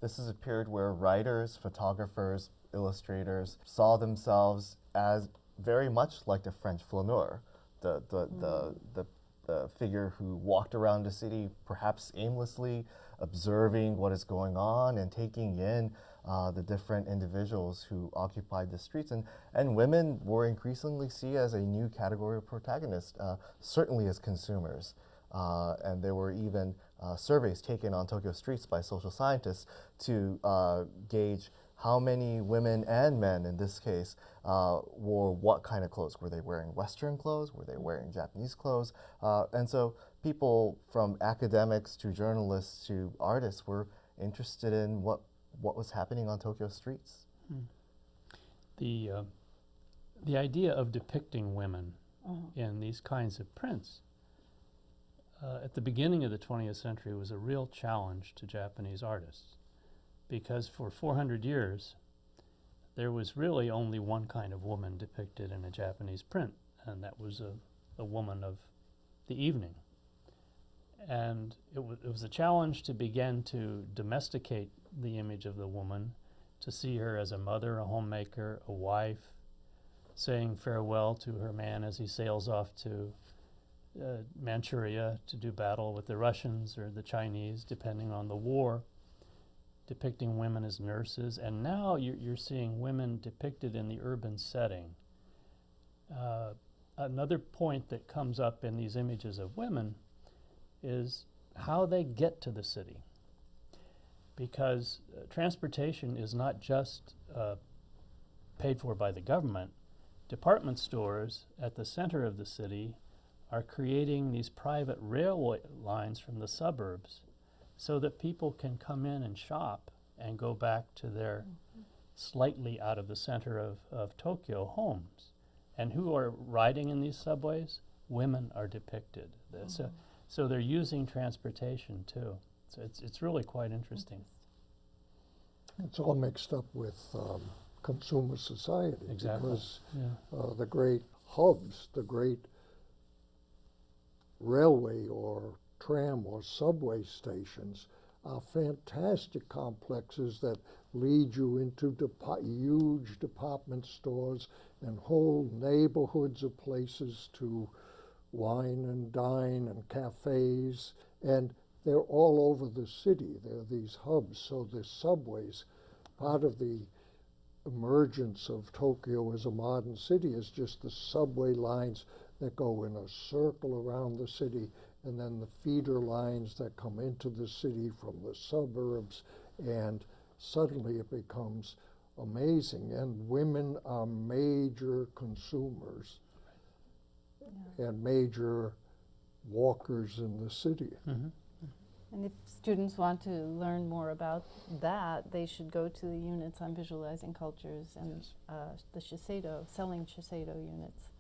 This is a period where writers, photographers, illustrators saw themselves as very much like the French flaneur, the figure who walked around the city, perhaps aimlessly, observing what is going on and taking in the different individuals who occupied the streets. And women were increasingly seen as a new category of protagonist, certainly as consumers. And there were even surveys taken on Tokyo streets by social scientists to gauge how many women and men, in this case, wore what kind of clothes. Were they wearing Western clothes? Were they wearing Japanese clothes? And so people from academics to journalists to artists were interested in what was happening on Tokyo streets. The idea of depicting women in these kinds of prints at the beginning of the 20th century was a real challenge to Japanese artists, because for 400 years there was really only one kind of woman depicted in a Japanese print, and that was a woman of the evening. And it was a challenge to begin to domesticate the image of the woman, to see her as a mother, a homemaker, a wife, saying farewell to her man as he sails off to Manchuria to do battle with the Russians or the Chinese, depending on the war, depicting women as nurses. And now you're seeing women depicted in the urban setting. Another point that comes up in these images of women is how they get to the city, because transportation is not just paid for by the government. Department stores at the center of the city are creating these private railway lines from the suburbs so that people can come in and shop and go back to their slightly out of the center of Tokyo homes. And who are riding in these subways? Women are depicted. So they're using transportation too. So it's really quite interesting. It's all mixed up with consumer society. Exactly. Because the great hubs, the great railway or tram or subway stations are fantastic complexes that lead you into huge department stores and whole neighborhoods of places to wine and dine and cafes, and they're all over the city. They're these hubs. So the subways, part of the emergence of Tokyo as a modern city is just the subway lines that go in a circle around the city, and then the feeder lines that come into the city from the suburbs, and suddenly it becomes amazing. And women are major consumers and major walkers in the city. And if students want to learn more about that, they should go to the units on visualizing cultures and the Shiseido, selling Shiseido units.